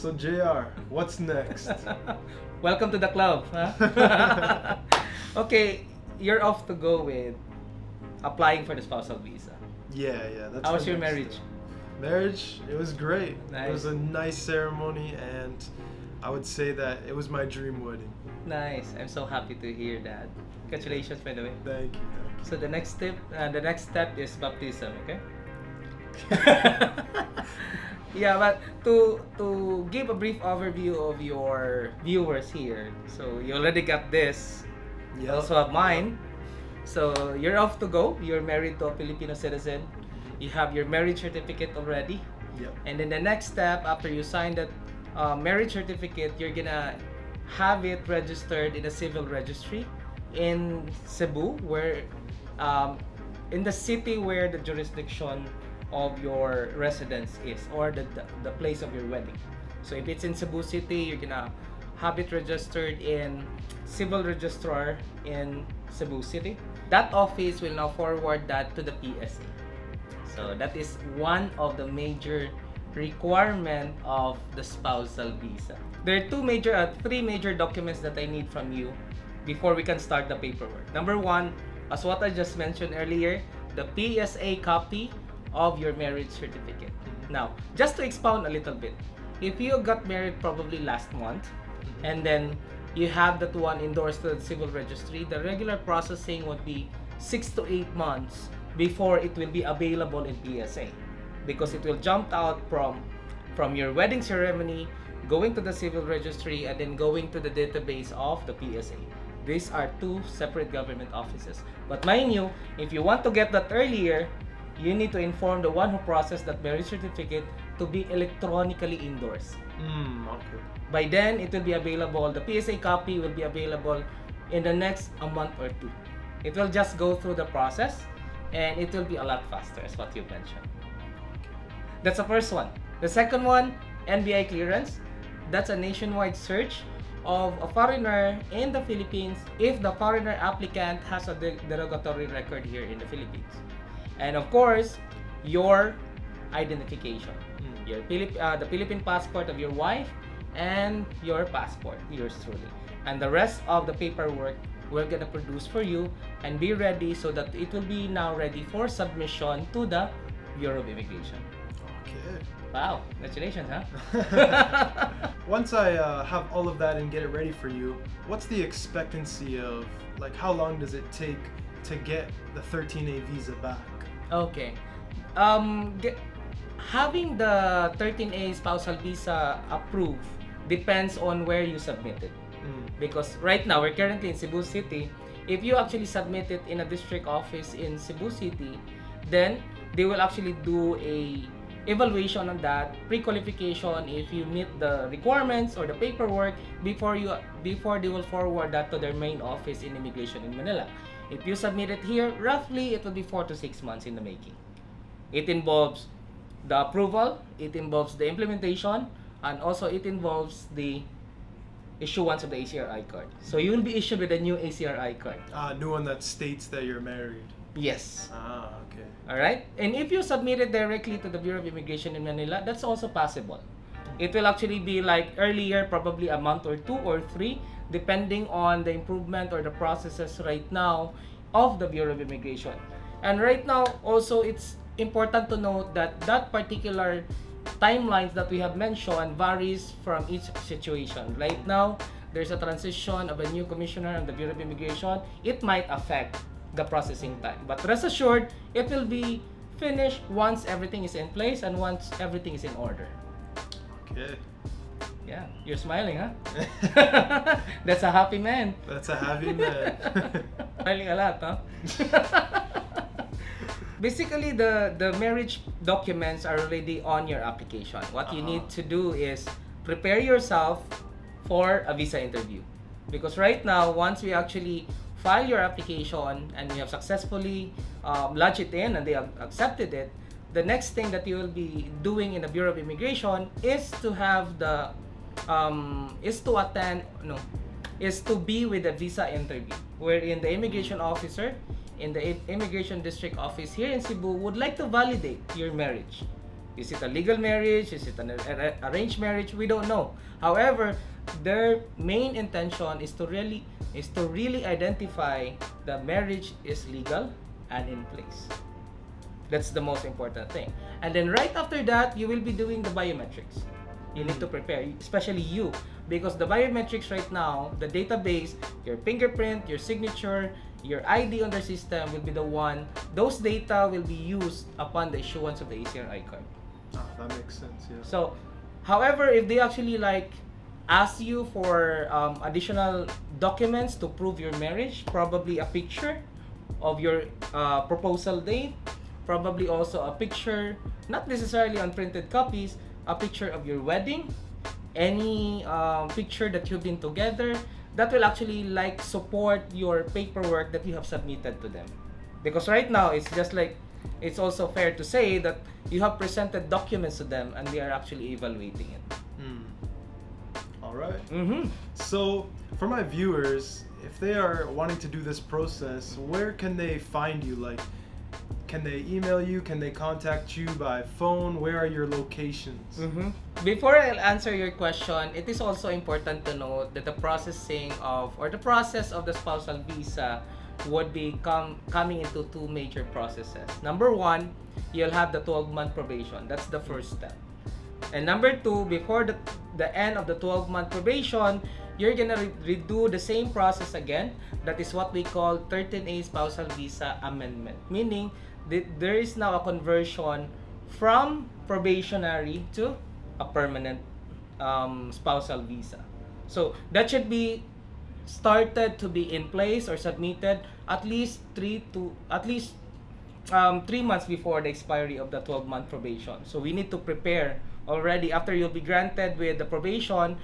So JR, what's next? Welcome to the club. Huh? Okay, you're off to go with applying for the spousal visa. Yeah, that's How was the your next marriage? step. Marriage, it was great. It was Nice. a nice ceremony, and I would say that it was my dream wedding. Nice. I'm so happy to hear that. Congratulations, by the way. Thank you. So the next step is baptism. Okay. Yeah, but to give a brief overview of your viewers here, so you already got this. You Yep. also have mine. So you're off to go. You're married to a Filipino citizen. You have your marriage certificate already. Yep. And then the next step after you sign that marriage certificate, you're gonna have it registered in a civil registry in Cebu, where in the city where the jurisdiction of your residence is, or the place of your wedding. So if it's in Cebu City, you're gonna have it registered in civil registrar in Cebu City. That office will now forward that to the PSA. So that is one of the major requirement of the spousal visa. There are three major documents that I need from you before we can start the paperwork. Number one, as what I just mentioned earlier, the PSA copy of your marriage certificate. Now, just to expound a little bit, if you got married probably last month, and then you have that one endorsed to the civil registry, the regular processing would be 6 to 8 months before it will be available in PSA, because it will jump out from your wedding ceremony, going to the civil registry, and then going to the database of the PSA. These are two separate government offices. But mind you, if you want to get that earlier, you need to inform the one who processed that marriage certificate to be electronically endorsed. Okay. By then, it will be available. The PSA copy will be available in the next a month or two. It will just go through the process, and it will be a lot faster, as what you mentioned. That's the first one. The second one, NBI clearance. That's a nationwide search of a foreigner in the Philippines if the foreigner applicant has a derogatory record here in the Philippines. And of course, your identification. The Philippine passport of your wife and your passport, yours truly. And the rest of the paperwork we're gonna produce for you and be ready so that it will be now ready for submission to the Bureau of Immigration. Okay. Wow, congratulations, huh? Once I have all of that and get it ready for you, what's the expectancy of, like, how long does it take to get the 13A visa back? Okay. Having the 13A spousal visa approved depends on where you submit it. Because right now, we're currently in Cebu City. If you actually submit it in a district office in Cebu City, then they will actually do a evaluation on that, pre-qualification if you meet the requirements or the paperwork before they will forward that to their main office in immigration in Manila. If you submit it here, roughly it will be 4 to 6 months in the making. It involves the approval, it involves the implementation, and also it involves the issuance of the ACRI card. So you will be issued with a new ACRI card. New one that states that you're married. Yes. Okay. Alright? And if you submit it directly to the Bureau of Immigration in Manila, that's also possible. It will actually be like earlier, probably a month or 2 or 3, depending on the improvement or the processes right now of the Bureau of Immigration. And right now, also, it's important to note that that particular timelines that we have mentioned varies from each situation. Right now, there's a transition of a new commissioner on the Bureau of Immigration. It might affect the processing time. But rest assured, it will be finished once everything is in place and once everything is in order. Okay. Yeah, you're smiling, huh? That's a happy man. That's a happy man. Smiling a lot, huh? Basically, the marriage documents are already on your application. What you need to do is prepare yourself for a visa interview. Because right now, once we actually file your application and we have successfully lodged it in and they have accepted it, the next thing that you will be doing in the Bureau of Immigration is to have the is to be with a visa interview, wherein the immigration officer in the immigration district office here in Cebu would like to validate your marriage. Is it a legal marriage? Is it an arranged marriage? We don't know. However, their main intention is to really identify the marriage is legal and in place. That's the most important thing. And then right after that, you will be doing the biometrics. You need to prepare, especially you, because the biometrics right now, the database, your fingerprint, your signature, your ID on the system will be the one. Those data will be used upon the issuance of the ACRI card. Ah, that makes sense. Yeah. So, however, if they actually like ask you for additional documents to prove your marriage, probably a picture of your proposal date, probably also a picture, not necessarily on printed copies, a picture of your wedding, any picture that you've been together, that will actually like support your paperwork that you have submitted to them. Because right now it's just like, it's also fair to say that you have presented documents to them and they are actually evaluating it. All right. Mm-hmm. So for my viewers, if they are wanting to do this process, where can they find you? Like, can they email you? Can they contact you by phone? Where are your locations? Before I'll answer your question, it is also important to note that the processing of, or the process of the spousal visa would be coming into two major processes. Number one, you'll have the 12-month probation. That's the first step. And number two, before the end of the 12-month probation, you're gonna redo the same process again. That is what we call 13A Spousal Visa Amendment. Meaning, there is now a conversion from probationary to a permanent spousal visa. So that should be started to be in place or submitted at least 3 months before the expiry of the 12-month probation. So we need to prepare already after you'll be granted with the probation.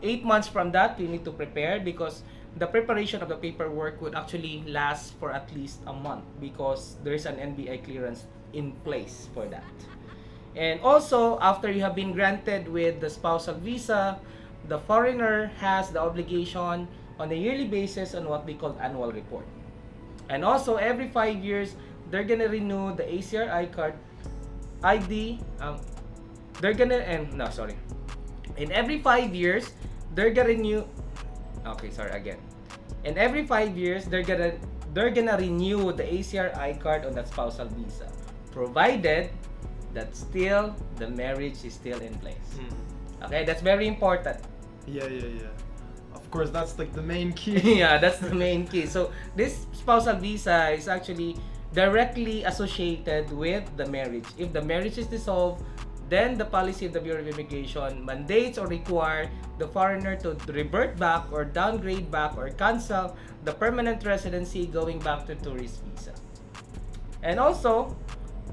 8 months from that, we need to prepare, because the preparation of the paperwork would actually last for at least a month, because there is an NBI clearance in place for that. And also, after you have been granted with the spousal visa, the foreigner has the obligation on a yearly basis on what we call annual report. And also, every 5 years, they're gonna renew the ACRI card ID. In every 5 years, they're gonna renew. In every 5 years, they're gonna renew the ACRI card on that spousal visa, provided that still the marriage is still in place. Okay, that's very important. Yeah. Of course, that's like the main key. Yeah, that's the main key. So this spousal visa is actually directly associated with the marriage. If the marriage is dissolved, then the policy of the Bureau of Immigration mandates or require the foreigner to revert back or downgrade back or cancel the permanent residency, going back to tourist visa. And also,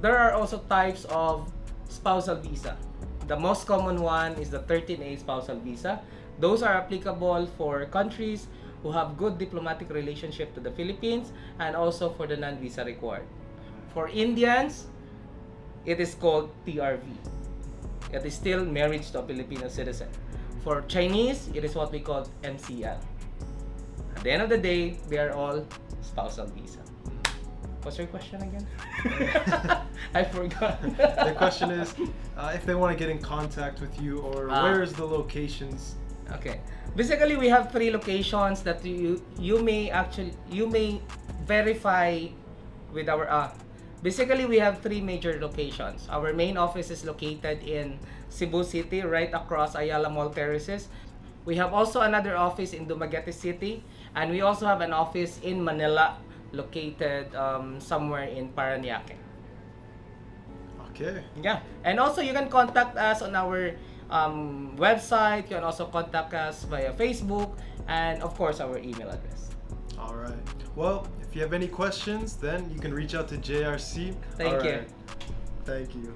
there are also types of spousal visa. The most common one is the 13A Spousal Visa. Those are applicable for countries who have good diplomatic relationship to the Philippines, and also for the non-visa required. For Indians, it is called TRV. It is still marriage to a Filipino citizen. For Chinese, it is what we call MCL. At the end of the day, they are all spousal visa. What's your question again? I forgot. The question is, if they want to get in contact with you, or where is the locations? Okay. Basically, we have 3 locations that you may verify with our. Basically, we have 3 major locations. Our main office is located in Cebu City, right across Ayala Mall Terraces. We have also another office in Dumaguete City, and we also have an office in Manila, located somewhere in Parañaque. Okay. Yeah, and also you can contact us on our website. You can also contact us via Facebook, and of course our email address. All right. Well, if you have any questions, then you can reach out to JRC. Thank you. Thank you.